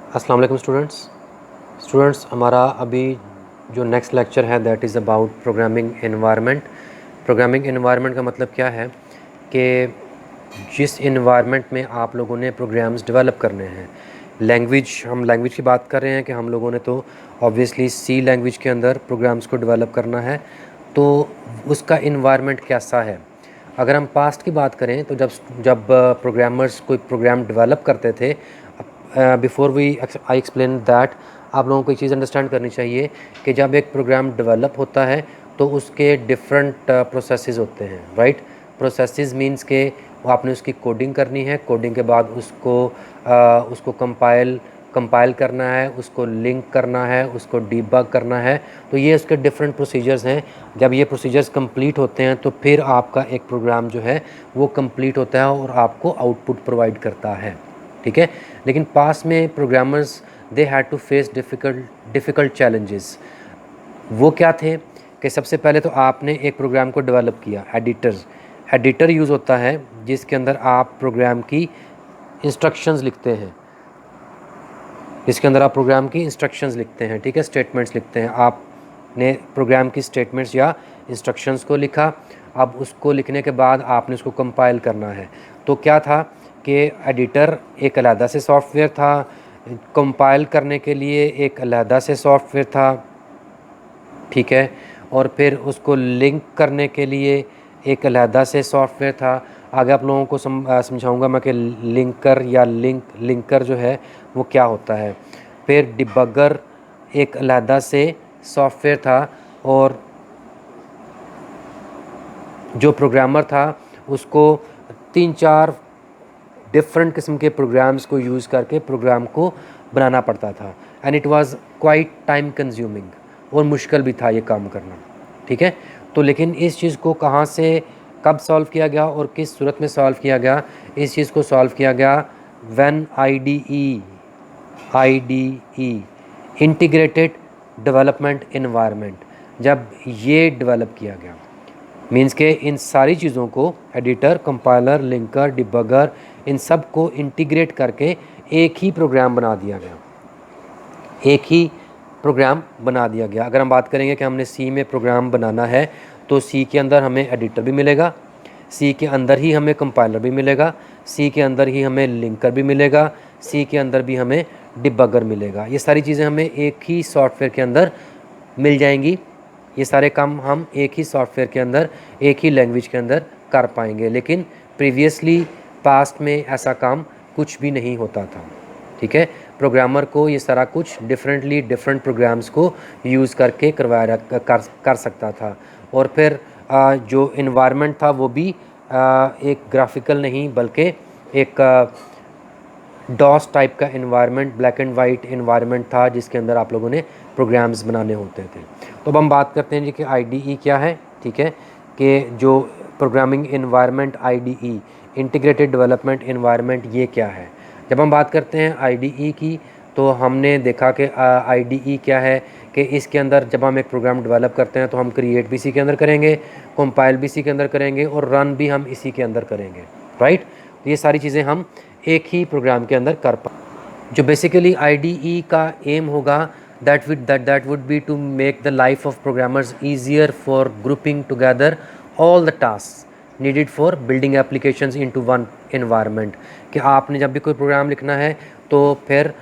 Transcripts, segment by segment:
अस्सलाम वालेकुम स्टूडेंट्स हमारा अभी जो नेक्स्ट लेक्चर है that is about programming environment. Programming environment का मतलब क्या है कि जिस एनवायरनमेंट में आप लोगों ने प्रोग्राम्स डेवलप करने हैं। हम लैंग्वेज की बात कर रहे हैं कि हम लोगों ने तो ऑब्वियसली सी लैंग्वेज के अंदर प्रोग्राम्स को डेवलप करना है, तो उसका एनवायरनमेंट कैसा है। अगर हम पास्ट की बात करें तो जब प्रोग्रामर्स कोई प्रोग्राम डेवलप करते थे, before we I explain that, आप लोगों को एक चीज़ अंडरस्टैंड करनी चाहिए कि जब एक प्रोग्राम डेवलप होता है तो उसके डिफरेंट प्रोसेसेस होते हैं, राइट। प्रोसेसेस मींस के आपने उसकी कोडिंग करनी है, कोडिंग के बाद उसको कंपाइल करना है, उसको लिंक करना है, उसको डीबग करना है। तो ये उसके डिफरेंट प्रोसीजर्स हैं। जब ये प्रोसीजर्स कंप्लीट होते हैं तो फिर आपका एक प्रोग्राम जो है वो कंप्लीट होता है और आपको आउटपुट प्रोवाइड करता है, ठीक है। लेकिन पास में programmers they had to face difficult challenges. वो क्या थे कि सबसे पहले तो आपने एक प्रोग्राम को डेवलप किया। एडिटर यूज़ होता है जिसके अंदर आप प्रोग्राम की इंस्ट्रक्शंस लिखते हैं, ठीक है, स्टेटमेंट्स लिखते हैं। आपने प्रोग्राम की स्टेटमेंट्स या इंस्ट्रक्शंस को लिखा। अब उसको लिखने के बाद आपने उसको कंपाइल करना है। तो क्या था कि एडिटर एक अलहदा से सॉफ्टवेयर था, कंपाइल करने के लिए एक अलहदा से सॉफ्टवेयर था, ठीक है, और फिर उसको लिंक करने के लिए एक अलहदा से सॉफ्टवेयर था। आगे आप लोगों को समझाऊंगा मैं कि लिंकर जो है वो क्या होता है। फिर डिबगर एक अलहदा से सॉफ्टवेयर था, और जो प्रोग्रामर था उसको 3-4 डिफरेंट किस्म के प्रोग्राम्स को यूज़ करके प्रोग्राम को बनाना पड़ता था, and it was quiet time consuming, और मुश्किल भी था ये काम करना, ठीक है। तो लेकिन इस चीज़ को कहाँ से कब सॉल्व किया गया और किस सूरत में सॉल्व किया गया। इस चीज़ को सॉल्व किया गया when I D E integrated development environment, जब ये डेवलप किया गया। मीन्स के इन सारी चीज़ों को एडिटर, कंपाइलर, लिंकर, डिबगर, इन सब को इंटीग्रेट करके एक ही प्रोग्राम बना दिया गया। अगर हम बात करेंगे कि हमने सी में प्रोग्राम बनाना है तो सी के अंदर हमें एडिटर भी मिलेगा, सी के अंदर ही हमें कंपाइलर भी मिलेगा, सी के अंदर ही हमें लिंकर भी मिलेगा, सी के अंदर भी हमें डिबगर मिलेगा। ये सारी चीज़ें हमें एक ही सॉफ्टवेयर के अंदर मिल जाएंगी। ये सारे काम हम एक ही सॉफ्टवेयर के अंदर, एक ही लैंग्वेज के अंदर कर पाएंगे। लेकिन प्रीवियसली पास्ट में ऐसा काम कुछ भी नहीं होता था, ठीक है। प्रोग्रामर को ये सारा कुछ डिफरेंट प्रोग्राम्स को यूज़ करके कर सकता था। और फिर जो इन्वायरमेंट था वो भी एक ग्राफिकल नहीं बल्कि एक डॉस टाइप का environment, black and white environment था जिसके अंदर आप लोगों ने प्रोग्राम्स बनाने होते थे। तो अब हम बात करते हैं जी कि आईडीई क्या है, ठीक है, कि जो programming environment IDE, integrated development environment, ये क्या है। जब हम बात करते हैं आईडीई की तो हमने देखा कि आईडीई क्या है, कि इसके अंदर जब हम एक प्रोग्राम डेवलप करते हैं तो हम क्रिएट भी इसी के अंदर करेंगे, कंपाइल भी इसी के अंदर करेंगे, और रन भी हम इसी के अंदर करेंगे, राइट। तो ये सारी चीज़ें हम एक ही प्रोग्राम के अंदर कर पाए। जो बेसिकली आईडीई का एम होगा that would be to make the life of programmers easier for grouping together all the tasks needed for building applications into one environment। कि आपने जब भी कोई प्रोग्राम लिखना है तो फिर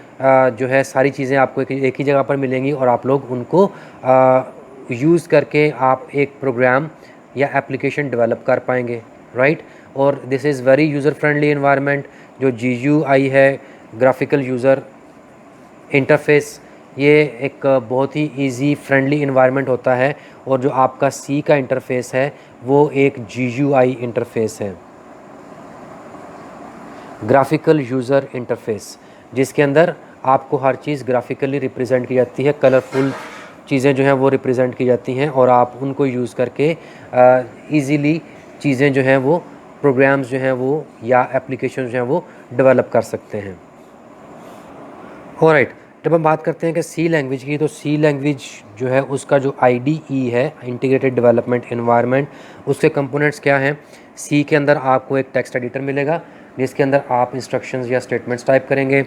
जो है सारी चीज़ें आपको एक ही जगह पर मिलेंगी और आप लोग उनको यूज़ करके आप एक प्रोग्राम या एप्लीकेशन डेवलप कर पाएंगे, राइट। और this is very user friendly environment. जो GUI है, ग्राफिकल यूज़र इंटरफेस, ये एक बहुत ही इजी फ्रेंडली इन्वायरमेंट होता है। और जो आपका सी का इंटरफेस है वो एक GUI इंटरफेस है, ग्राफिकल यूज़र इंटरफेस, जिसके अंदर आपको हर चीज़ ग्राफिकली रिप्रेजेंट की जाती है, कलरफुल चीज़ें जो हैं वो रिप्रेजेंट की जाती हैं, और आप उनको यूज़ करके ईज़िली चीज़ें जो हैं वो, प्रोग्राम्स जो हैं वो या एप्लीकेशन जो हैं वो डेवलप कर सकते हैं। ऑलराइट, जब हम बात करते हैं कि सी लैंग्वेज की, तो सी लैंग्वेज जो है उसका जो आईडीई है, इंटीग्रेटेड डेवलपमेंट एनवायरनमेंट, उसके कंपोनेंट्स क्या हैं। सी के अंदर आपको एक टेक्स्ट एडिटर मिलेगा जिसके अंदर आप इंस्ट्रक्शंस या स्टेटमेंट्स टाइप करेंगे,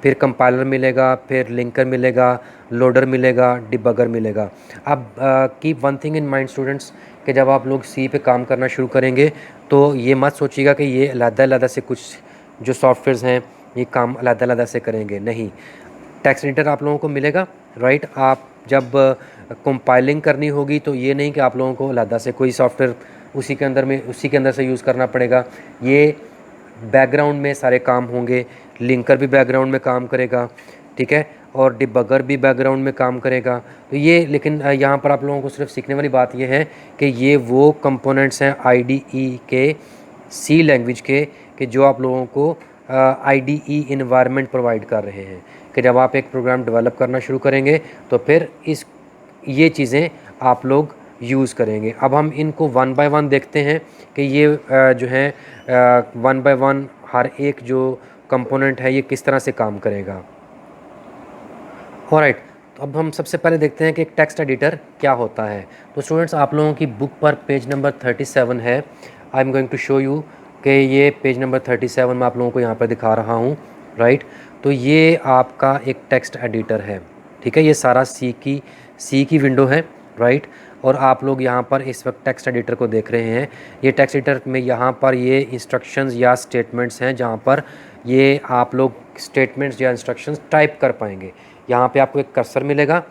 फिर कंपाइलर मिलेगा, फिर लिंकर मिलेगा, लोडर मिलेगा, डिबगर मिलेगा। अब keep one thing in mind students कि जब आप लोग सी पे काम करना शुरू करेंगे तो ये मत सोचिएगा कि ये अलग-अलग से कुछ जो सॉफ्टवेयर्स हैं ये काम अलग-अलग से करेंगे, नहीं। टेक्स्ट एडिटर आप लोगों को मिलेगा, राइट। आप जब कंपाइलिंग करनी होगी तो ये नहीं कि आप लोगों को अलग से कोई सॉफ्टवेयर उसी के अंदर से यूज़ करना पड़ेगा। ये बैकग्राउंड में सारे काम होंगे, लिंकर भी बैकग्राउंड में काम करेगा, ठीक है, और डिबगर भी बैकग्राउंड में काम करेगा। तो ये लेकिन यहाँ पर आप लोगों को सिर्फ सीखने वाली बात ये है कि ये वो कंपोनेंट्स हैं IDE के, सी लैंग्वेज के, कि जो आप लोगों को IDE इन्वायरमेंट प्रोवाइड कर रहे हैं कि जब आप एक प्रोग्राम डेवलप करना शुरू करेंगे तो फिर ये चीज़ें आप लोग यूज़ करेंगे। अब हम इनको वन बाय वन देखते हैं कि ये जो है वन बाय वन हर एक जो कंपोनेंट है ये किस तरह से काम करेगा। ऑलराइट, तो अब हम सबसे पहले देखते हैं कि एक टेक्स्ट एडिटर क्या होता है। तो स्टूडेंट्स आप लोगों की बुक पर पेज नंबर 37 है। I am going to show you कि ये पेज नंबर 37 मैं आप लोगों को यहाँ पर दिखा रहा हूँ, राइट। तो ये आपका एक टेक्स्ट एडिटर है, ठीक है। ये सारा सी की विंडो है, राइट। और आप लोग यहाँ पर इस वक्त टेक्स्ट एडिटर को देख रहे हैं। ये टेक्स्ट एडिटर में यहाँ पर ये इंस्ट्रक्शंस या स्टेटमेंट्स हैं जहाँ पर ये आप लोग स्टेटमेंट्स या इंस्ट्रक्शंस टाइप कर पाएंगे। यहाँ पे आपको एक कर्सर मिलेगा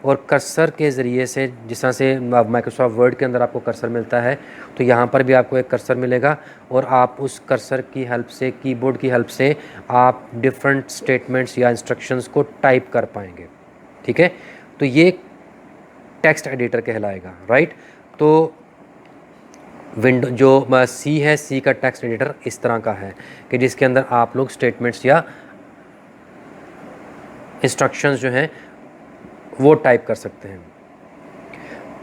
और कर्सर के ज़रिए से, जिस तरह से माइक्रोसॉफ्ट वर्ड के अंदर आपको कर्सर मिलता है, तो यहाँ पर भी आपको एक कर्सर मिलेगा और आप उस कर्सर की हेल्प से, कीबोर्ड की हेल्प से आप डिफरेंट स्टेटमेंट्स या इंस्ट्रक्शंस को टाइप कर पाएंगे, ठीक है। तो ये टेक्स्ट एडिटर कहलाएगा, राइट। तो विंडो जो सी है, सी का टेक्स्ट एडिटर इस तरह का है कि जिसके अंदर आप लोग स्टेटमेंट्स या इंस्ट्रक्शंस जो हैं वो टाइप कर सकते हैं।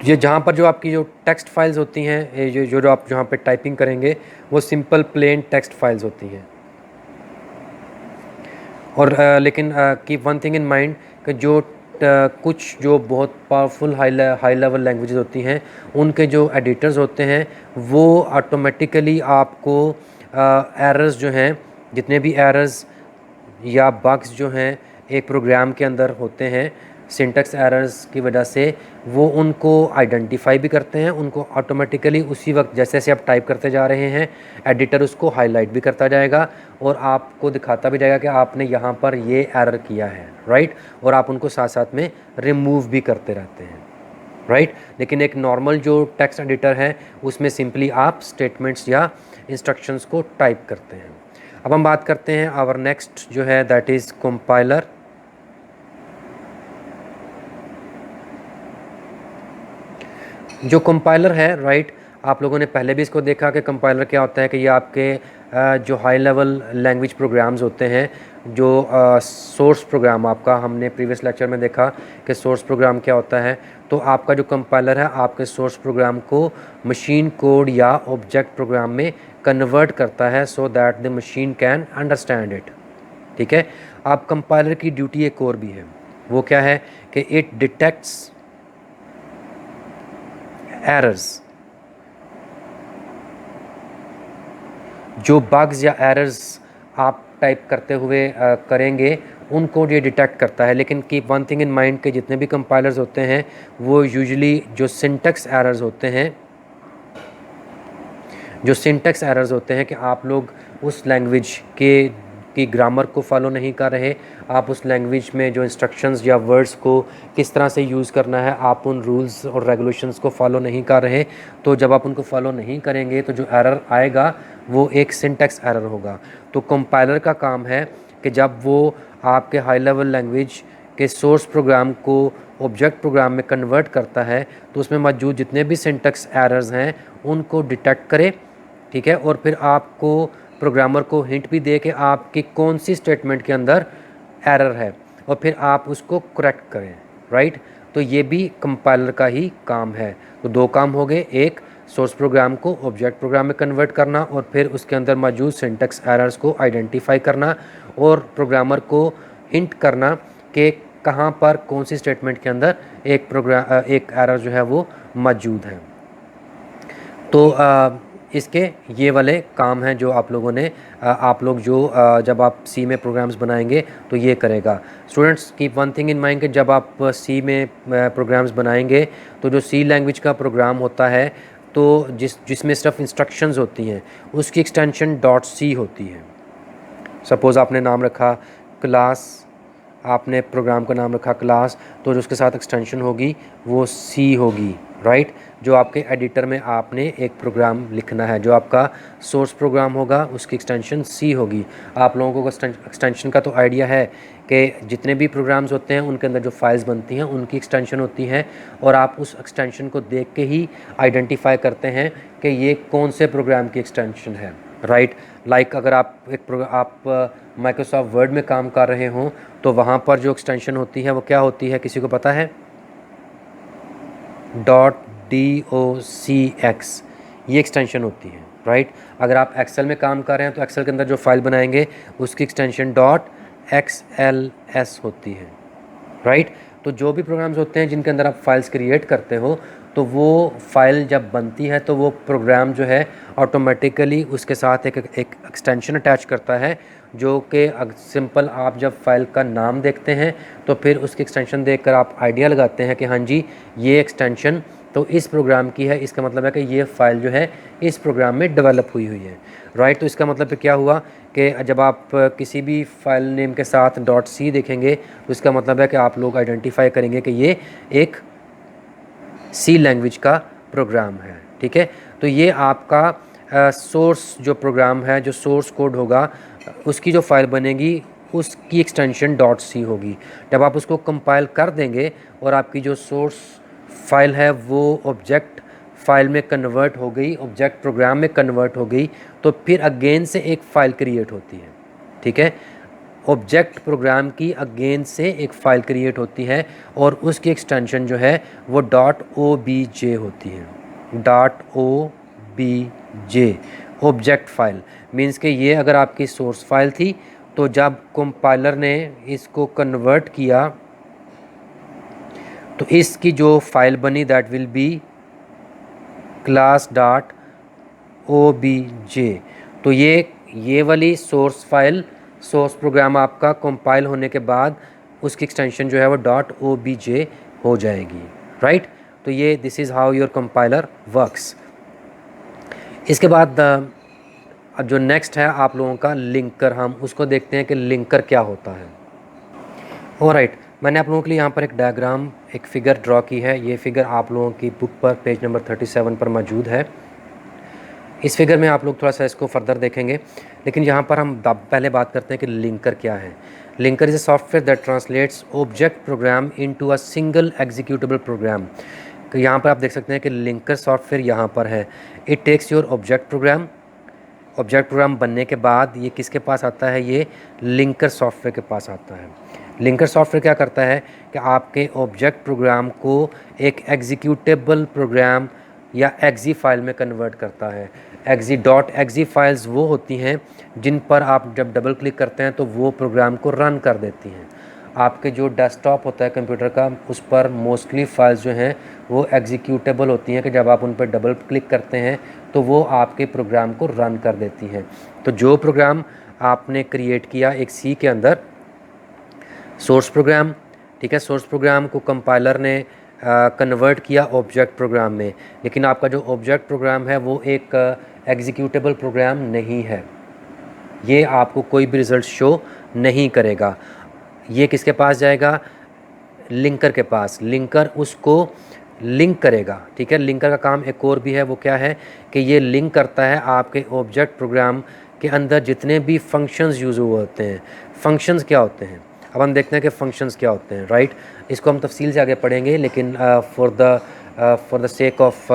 ये जहाँ पर जो आपकी जो टेक्स्ट फाइल्स होती हैं, जो आप जहाँ पे टाइपिंग करेंगे वो सिंपल प्लेन टेक्स्ट फाइल्स होती हैं। और लेकिन keep one thing in mind कि जो कुछ जो बहुत पावरफुल हाई लेवल लैंग्वेजेस होती हैं उनके जो एडिटर्स होते हैं वो ऑटोमेटिकली आपको एरर्स जो हैं, जितने भी एरर्स या बग्स जो हैं एक प्रोग्राम के अंदर होते हैं सिंटैक्स एरर्स की वजह से, वो उनको आइडेंटिफाई भी करते हैं। उनको ऑटोमेटिकली उसी वक्त जैसे जैसे आप टाइप करते जा रहे हैं एडिटर उसको हाईलाइट भी करता जाएगा और आपको दिखाता भी जाएगा कि आपने यहाँ पर ये एरर किया है, राइट। और आप उनको साथ साथ में रिमूव भी करते रहते हैं, राइट। लेकिन एक नॉर्मल जो टेक्स्ट एडिटर है उसमें सिंपली आप स्टेटमेंट्स या इंस्ट्रक्शंस को टाइप करते हैं। अब हम बात करते हैं आवर नेक्स्ट जो है दैट इज़ कंपाइलर। जो कंपाइलर है, राइट, आप लोगों ने पहले भी इसको देखा कि कंपाइलर क्या होता है कि ये आपके जो हाई लेवल लैंग्वेज प्रोग्राम्स होते हैं, जो सोर्स प्रोग्राम आपका, हमने प्रीवियस लेक्चर में देखा कि सोर्स प्रोग्राम क्या होता है। तो आपका जो कंपाइलर है आपके सोर्स प्रोग्राम को मशीन कोड या ऑब्जेक्ट प्रोग्राम में कन्वर्ट करता है so that the machine can understand it, ठीक है। अब कंपाइलर की ड्यूटी एक और भी है, वो क्या है कि इट डिटेक्ट्स एरर्स। जो बग्स या एरर्स आप टाइप करते हुए करेंगे उनको ये डिटेक्ट करता है। लेकिन keep one thing in mind के जितने भी कंपाइलर्स होते हैं वो यूजुअली जो सिंटैक्स एरर्स होते हैं, कि आप लोग उस लैंग्वेज की ग्रामर को फॉलो नहीं कर रहे, आप उस लैंग्वेज में जो इंस्ट्रक्शंस या वर्ड्स को किस तरह से यूज़ करना है आप उन रूल्स और रेगुलेशंस को फॉलो नहीं कर रहे। तो जब आप उनको फॉलो नहीं करेंगे तो जो एरर आएगा वो एक सिंटैक्स एरर होगा। तो कंपाइलर का काम है कि जब वो आपके हाई लेवल लैंग्वेज के सोर्स प्रोग्राम को ऑब्जेक्ट प्रोग्राम में कन्वर्ट करता है तो उसमें मौजूद जितने भी सिंटैक्स एरर्स हैं उनको डिटेक्ट करे, ठीक है। और फिर आपको प्रोग्रामर को हिंट भी दे कि आपकी कौन सी स्टेटमेंट के अंदर एरर है और फिर आप उसको करेक्ट करें, राइट। तो ये भी कंपाइलर का ही काम है। तो दो काम हो गए, एक सोर्स प्रोग्राम को ऑब्जेक्ट प्रोग्राम में कन्वर्ट करना और फिर उसके अंदर मौजूद सिंटैक्स एरर्स को आइडेंटिफाई करना और प्रोग्रामर को हिंट करना कि कहाँ पर कौन सी स्टेटमेंट के अंदर एक एरर जो है वो मौजूद है। तो इसके ये वाले काम हैं जो आप लोगों ने आप लोग जो जब आप सी में प्रोग्राम्स बनाएंगे तो ये करेगा। Students keep one thing in mind कि जब आप सी में प्रोग्राम्स बनाएंगे तो जो सी लैंग्वेज का प्रोग्राम होता है तो जिसमें सिर्फ इंस्ट्रक्शंस होती हैं उसकी एक्सटेंशन डॉट सी होती है। सपोज़ आपने नाम रखा क्लास, आपने प्रोग्राम का नाम रखा क्लास, तो जो उसके साथ एक्सटेंशन होगी वो सी होगी, राइट। जो आपके एडिटर में आपने एक प्रोग्राम लिखना है, जो आपका सोर्स प्रोग्राम होगा उसकी एक्सटेंशन सी होगी। आप लोगों को एक्सटेंशन का तो आइडिया है कि जितने भी प्रोग्राम्स होते हैं उनके अंदर जो फाइल्स बनती हैं उनकी एक्सटेंशन होती है, और आप उस एक्सटेंशन को देख के ही आइडेंटिफाई करते हैं कि ये कौन से प्रोग्राम की एक्सटेंशन है, राइट। लाइक अगर आप माइक्रोसॉफ्ट वर्ड में काम कर रहे हों तो वहाँ पर जो एक्सटेंशन होती है वो क्या होती है, किसी को पता है? .docx ये एक्सटेंशन होती है, राइट। अगर आप एक्सेल में काम कर रहे हैं तो एक्सेल के अंदर जो फाइल बनाएंगे उसकी एक्सटेंशन .xls होती है, राइट। तो जो भी प्रोग्राम्स होते हैं जिनके अंदर आप फाइल्स क्रिएट करते हो तो वो फाइल जब बनती है तो वो प्रोग्राम जो है ऑटोमेटिकली उसके साथ एक एक्सटेंशन अटैच करता है, जो कि सिंपल आप जब फाइल का नाम देखते हैं तो फिर उसकी एक्सटेंशन देखकर आप आइडिया लगाते हैं कि हाँ जी ये एक्सटेंशन तो इस प्रोग्राम की है, इसका मतलब है कि ये फ़ाइल जो है इस प्रोग्राम में डेवलप हुई है, राइट। तो इसका मतलब क्या हुआ कि जब आप किसी भी फाइल नेम के साथ .c देखेंगे तो इसका मतलब है कि आप लोग आइडेंटिफाई करेंगे कि ये एक सी लैंग्वेज का प्रोग्राम है, ठीक है। तो ये आपका सोर्स जो प्रोग्राम है, जो सोर्स कोड होगा, उसकी जो फाइल बनेगी उसकी एक्सटेंशन .c होगी। जब आप उसको कंपाइल कर देंगे और आपकी जो सोर्स फाइल है वो ऑब्जेक्ट फाइल में कन्वर्ट हो गई, ऑब्जेक्ट प्रोग्राम में कन्वर्ट हो गई, तो फिर अगेन से एक फ़ाइल क्रिएट होती है, ठीक है। ऑब्जेक्ट प्रोग्राम की अगेन से एक फ़ाइल क्रिएट होती है और उसकी एक्सटेंशन जो है वो .obj होती है। .obj ऑब्जेक्ट फाइल मीन्स कि ये अगर आपकी सोर्स फाइल थी तो जब कंपाइलर ने इसको कन्वर्ट किया तो इसकी जो फाइल बनी दैट विल बी class.obj। तो ये वाली सोर्स फाइल, सोर्स प्रोग्राम आपका कंपाइल होने के बाद उसकी एक्सटेंशन जो है वो .obj हो जाएगी, राइट। तो ये this is how your compiler works. इसके बाद अब जो नेक्स्ट है आप लोगों का लिंकर, हम उसको देखते हैं कि लिंकर क्या होता है। ऑलराइट, मैंने आप लोगों के लिए यहाँ पर एक डायग्राम, एक फ़िगर ड्रॉ की है। ये फ़िगर आप लोगों की बुक पर पेज नंबर 37 पर मौजूद है। इस फिगर में आप लोग थोड़ा सा इसको फर्दर देखेंगे, लेकिन यहाँ पर हम पहले बात करते हैं कि लिंकर क्या है। Linker is a software that translates object program into a single executable program. तो यहाँ पर आप देख सकते हैं कि लिंकर सॉफ्टवेयर यहाँ पर है। It takes your object program, object program बनने के बाद ये किसके पास आता है, ये लिंकर सॉफ्टवेयर के पास आता है। लिंकर सॉफ्टवेयर क्या करता है कि आपके ऑब्जेक्ट प्रोग्राम को एक एग्जीक्यूटेबल प्रोग्राम या एक्जी फाइल में कन्वर्ट करता है। एक्जी फाइल्स वो होती हैं जिन पर आप जब डबल क्लिक करते हैं तो वो प्रोग्राम को रन कर देती हैं। आपके जो डेस्कटॉप होता है कंप्यूटर का, उस पर मोस्टली फाइल्स जो हैं वो एग्जीक्यूटेबल होती हैं कि जब आप उन पर डबल क्लिक करते हैं तो वो आपके प्रोग्राम को रन कर देती हैं। तो जो प्रोग्राम आपने क्रिएट किया एक सी के अंदर, सोर्स प्रोग्राम, ठीक है, सोर्स प्रोग्राम को कंपाइलर ने कन्वर्ट किया ऑब्जेक्ट प्रोग्राम में, लेकिन आपका जो ऑब्जेक्ट प्रोग्राम है वो एक एग्जीक्यूटेबल प्रोग्राम नहीं है, ये आपको कोई भी रिज़ल्ट शो नहीं करेगा। ये किसके पास जाएगा, लिंकर के पास। लिंकर उसको लिंक करेगा, ठीक है। लिंकर का काम एक और भी है, वो क्या है कि ये लिंक करता है आपके ऑब्जेक्ट प्रोग्राम के अंदर जितने भी फंक्शंस यूज़ हुए होते हैं। फंक्शंस क्या होते हैं, अब हम देखते हैं कि फंक्शंस क्या होते हैं, राइट। इसको हम तफसील से आगे पढ़ेंगे, लेकिन for the sake of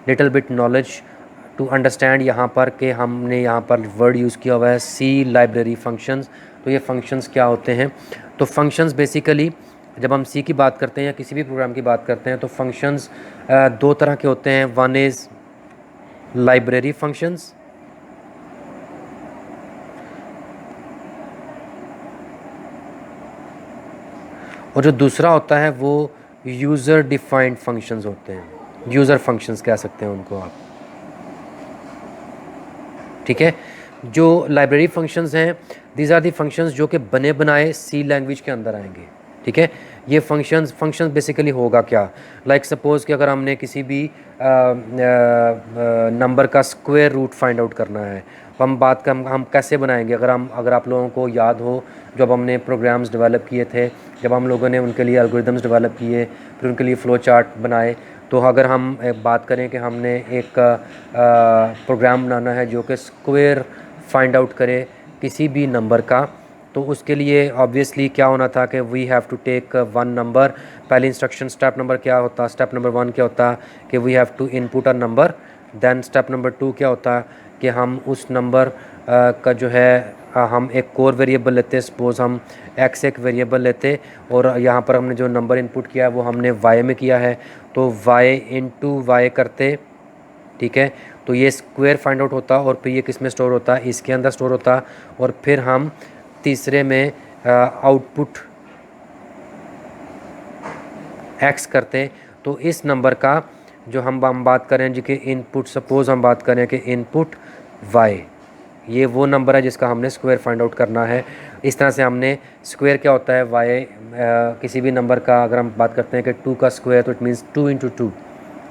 little bit knowledge to understand यहाँ पर कि हमने यहाँ पर वर्ड यूज़ किया हुआ है सी लाइब्रेरी फंक्शंस। तो ये फंक्शंस क्या होते हैं, तो फंक्शंस बेसिकली जब हम सी की बात करते हैं या किसी भी प्रोग्राम की बात करते हैं तो फंक्शंस दो तरह के होते हैं। वन इज़ लाइब्रेरी फंक्शंस, और जो दूसरा होता है वो यूज़र डिफाइंड फंक्शंस होते हैं। यूज़र फंक्शंस कह सकते हैं उनको आप। ठीक है। जो लाइब्रेरी फंक्शंस हैं, दीज आर दी फंक्शंस जो कि बने बनाए सी लैंग्वेज के अंदर आएंगे। ठीक है, ये फंक्शंस बेसिकली होगा क्या, लाइक सपोज़ कि अगर हमने किसी भी नंबर का स्क्वायर रूट फाइंड आउट करना है, तो हम कैसे बनाएंगे। अगर आप लोगों को याद हो, जब हमने प्रोग्राम्स डेवलप किए थे, जब हम लोगों ने उनके लिए एल्गोरिदम्स डेवलप किए, फिर उनके लिए फ़्लो चार्ट बनाए, तो अगर हम बात करें कि हमने एक प्रोग्राम बनाना है जो कि स्क्वायर फाइंड आउट करे किसी भी नंबर का, तो उसके लिए ऑब्वियसली क्या होना था कि we have to take one number. पहले इंस्ट्रक्शन स्टेप नंबर क्या होता, स्टेप नंबर 1 क्या होता कि we have to input a number. Then step number 2 क्या होता कि हम उस नंबर का जो है हम एक कोर वेरिएबल लेते, सपोज़ हम x एक वेरिएबल लेते, और यहाँ पर हमने जो नंबर इनपुट किया है वो हमने y में किया है, तो y इंटू वाई करते। ठीक है, तो ये स्क्वायर फाइंड आउट होता, और फिर ये किस में स्टोर होता, इसके अंदर स्टोर होता, और फिर हम तीसरे में आउटपुट x करते। तो इस नंबर का जो हम बात करें जी कि इनपुट, सपोज़ हम बात करें कि इनपुट y, ये वो नंबर है जिसका हमने स्क्वायर फाइंड आउट करना है। इस तरह से हमने स्क्वायर क्या होता है y, किसी भी नंबर का अगर हम बात करते हैं कि 2 का स्क्वायर, तो इट मीन्स 2 इंटू 2,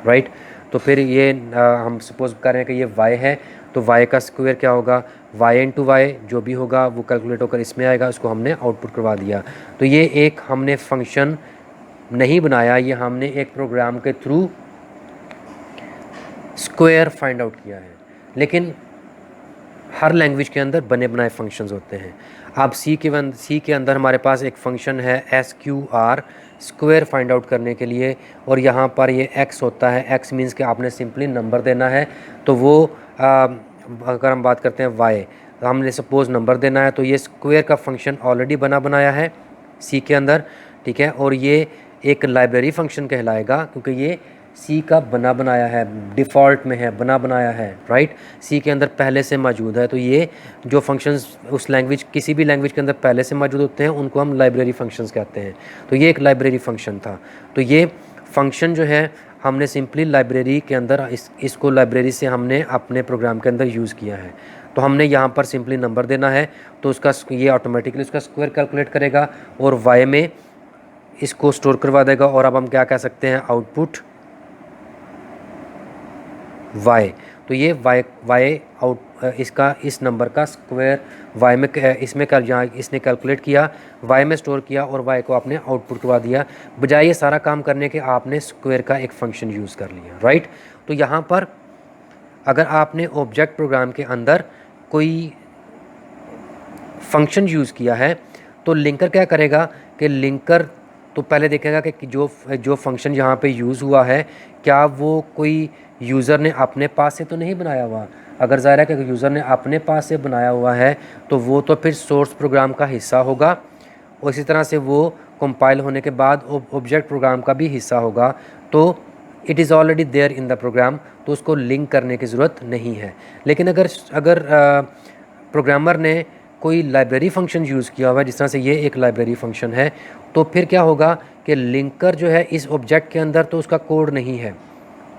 राइट। तो फिर ये हम सपोज़ करें कि ये y है, तो y का स्क्वायर क्या होगा, y इंटू वाई, जो भी होगा वो कैलकुलेट होकर इसमें आएगा, उसको हमने आउटपुट करवा दिया। तो ये एक हमने फंक्शन नहीं बनाया, ये हमने एक प्रोग्राम के थ्रू स्क्वायर फाइंड आउट किया है। लेकिन हर लैंग्वेज के अंदर बने बनाए फंक्शंस होते हैं। अब सी के अंदर हमारे पास एक फंक्शन है SQR, स्क्वायर फाइंड आउट करने के लिए, और यहाँ पर ये x होता है। x मीन्स कि आपने सिंपली नंबर देना है, तो वो अगर हम बात करते हैं y, तो हमने सपोज़ नंबर देना है, तो ये स्क्वायर का फंक्शन ऑलरेडी बनाया है सी के अंदर। ठीक है, और ये एक लाइब्रेरी फंक्शन कहलाएगा, क्योंकि ये सी का बनाया है, डिफ़ॉल्ट में है, बनाया है, राइट, सी के अंदर पहले से मौजूद है। तो ये जो फंक्शंस उस लैंग्वेज, किसी भी लैंग्वेज के अंदर पहले से मौजूद होते हैं, उनको हम लाइब्रेरी फंक्शंस कहते हैं। तो ये एक लाइब्रेरी फंक्शन था। तो ये फंक्शन जो है हमने सिंपली लाइब्रेरी के अंदर इसको लाइब्रेरी से हमने अपने प्रोग्राम के अंदर यूज़ किया है। तो हमने यहाँ पर सिंपली नंबर देना है, तो उसका ये ऑटोमेटिकली उसका स्क्वायर कैलकुलेट करेगा और वाई में इसको स्टोर करवा देगा। और अब हम क्या कह सकते हैं, आउटपुट y। तो ये y आउट, इसका इस नंबर का स्क्वायर y में इसमें जहाँ इसने कैलकुलेट किया, y में स्टोर किया और y को आपने आउटपुट करवा दिया। बजाय ये सारा काम करने के आपने स्क्वायर का एक फंक्शन यूज़ कर लिया, राइट। तो यहाँ पर अगर आपने ऑब्जेक्ट प्रोग्राम के अंदर कोई फंक्शन यूज़ किया है, तो लिंकर क्या करेगा कि लिंकर तो पहले देखेगा कि जो फंक्शन यहाँ पे यूज़ हुआ है, क्या वो कोई यूज़र ने अपने पास से तो नहीं बनाया हुआ। अगर ज़ाहिर है कि यूज़र ने अपने पास से बनाया हुआ है, तो वो तो फिर सोर्स प्रोग्राम का हिस्सा होगा, और इसी तरह से वो कंपाइल होने के बाद ऑब्जेक्ट प्रोग्राम का भी हिस्सा होगा। तो it is already there in the program, तो उसको लिंक करने की ज़रूरत नहीं है। लेकिन अगर प्रोग्रामर ने कोई लाइब्रेरी फंक्शन यूज़ किया हुआ है, जिस तरह से ये एक लाइब्रेरी फंक्शन है, तो फिर क्या होगा कि लिंकर जो है इस ऑब्जेक्ट के अंदर तो उसका कोड नहीं है,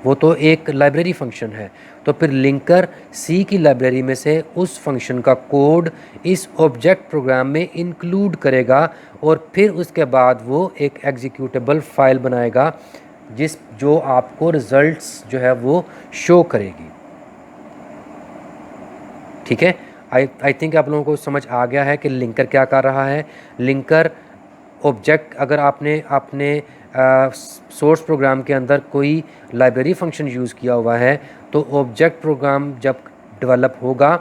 वो तो एक लाइब्रेरी फंक्शन है। तो फिर लिंकर सी की लाइब्रेरी में से उस फंक्शन का कोड इस ऑब्जेक्ट प्रोग्राम में इंक्लूड करेगा, और फिर उसके बाद वो एक एग्जीक्यूटेबल फाइल बनाएगा जो आपको रिजल्ट्स जो है वो शो करेगी। ठीक है, आई थिंक आप लोगों को समझ आ गया है कि लिंकर क्या कर रहा है। लिंकर ऑब्जेक्ट, अगर आपने अपने सोर्स प्रोग्राम के अंदर कोई लाइब्रेरी फंक्शन यूज़ किया हुआ है, तो ऑब्जेक्ट प्रोग्राम जब डेवलप होगा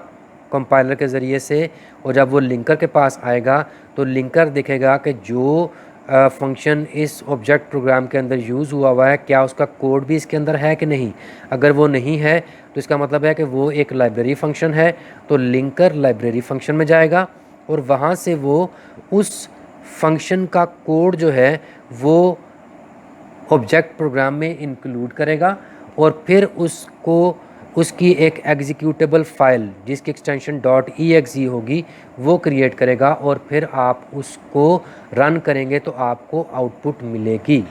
कंपाइलर के ज़रिए से, और जब वो लिंकर के पास आएगा, तो लिंकर देखेगा कि जो फंक्शन इस ऑब्जेक्ट प्रोग्राम के अंदर यूज़ हुआ है, क्या उसका कोड भी इसके अंदर है कि नहीं। अगर वो नहीं है, तो इसका मतलब है कि वो एक लाइब्रेरी फंक्शन है। तो लिंकर लाइब्रेरी फंक्शन में जाएगा, और वहाँ से वो उस फंक्शन का कोड जो है वो ऑब्जेक्ट प्रोग्राम में इंक्लूड करेगा, और फिर उसकी एक एग्जीक्यूटेबल फाइल जिसकी एक्सटेंशन .exe होगी वो क्रिएट करेगा, और फिर आप उसको रन करेंगे तो आपको आउटपुट मिलेगी।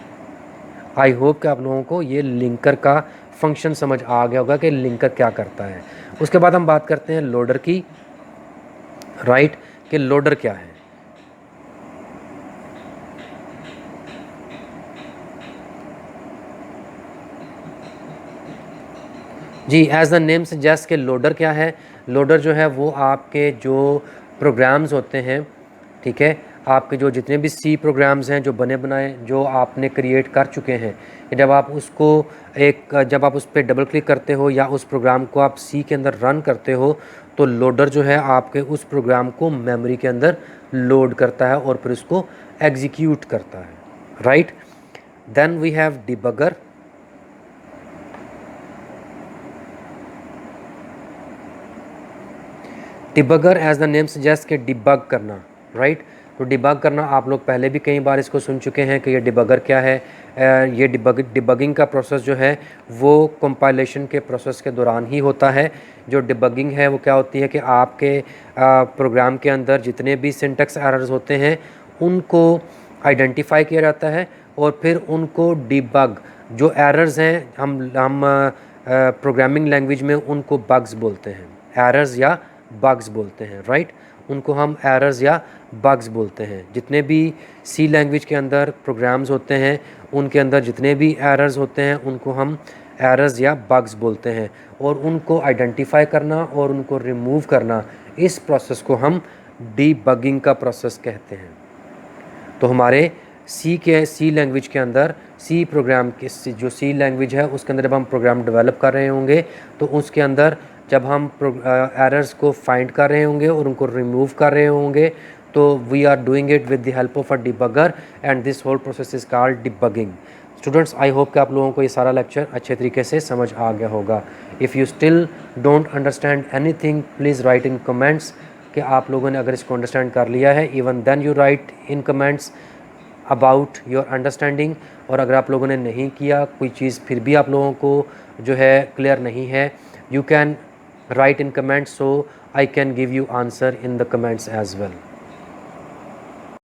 आई होप कि आप लोगों को ये लिंकर का फंक्शन समझ आ गया होगा कि लिंकर क्या करता है। उसके बाद हम बात करते हैं लोडर की, राइट, कि लोडर क्या है। जी, एज द नेम सजेस्ट कि लोडर क्या है। लोडर जो है वो आपके जो प्रोग्राम्स होते हैं, ठीक है, आपके जो जितने भी सी प्रोग्राम्स हैं जो बने बनाए जो आपने क्रिएट कर चुके हैं, जब आप उसको जब आप उस पर डबल क्लिक करते हो या उस प्रोग्राम को आप सी के अंदर रन करते हो, तो लोडर जो है आपके उस प्रोग्राम को मेमोरी के अंदर लोड करता है और फिर उसको एग्जीक्यूट करता है, right. Then we have debugger. Debugger as the name suggest के डिबग करना, राइट। तो डिबग करना आप लोग पहले भी कई बार इसको सुन चुके हैं कि ये डिबगर क्या है। ये डिबगिंग का प्रोसेस जो है वो कंपाइलेशन के प्रोसेस के दौरान ही होता है। जो डिबगिंग है वो क्या होती है कि आपके प्रोग्राम के अंदर जितने भी सिंटैक्स एरर्स होते हैं उनको आइडेंटिफाई किया जाता है और फिर उनको डिबग, जो एरर्स हैं हम प्रोग्रामिंग लैंग्वेज में उनको बग्स बोलते हैं, एरर्स या बग्स बोलते हैं, राइट। उनको हम एरर्स या बग्स बोलते हैं। जितने भी सी लैंग्वेज के अंदर प्रोग्राम्स होते हैं उनके अंदर जितने भी एरर्स होते हैं उनको हम एरर्स या बग्स बोलते हैं, और उनको आइडेंटिफाई करना और उनको रिमूव करना, इस प्रोसेस को हम डीबगिंग का प्रोसेस कहते हैं। तो हमारे सी लैंग्वेज के अंदर सी प्रोग्राम के जो सी लैंग्वेज है उसके अंदर जब हम प्रोग्राम डेवलप कर रहे होंगे तो उसके अंदर जब हम एरर्स को फाइंड कर रहे होंगे और उनको रिमूव कर रहे होंगे तो we are doing it with the help of a debugger and this whole process is called debugging. Students, I hope कि आप लोगों को ये सारा लेक्चर अच्छे तरीके से समझ आ गया होगा। If you still don't understand anything please write in comments कि आप लोगों ने अगर इसको अंडरस्टैंड कर लिया है। Even then you write in comments about your understanding. और अगर आप लोगों ने नहीं किया कोई चीज़ फिर भी आप लोगों को जो है क्लियर नहीं है, you can write in comments so I can give you answer in the comments as well.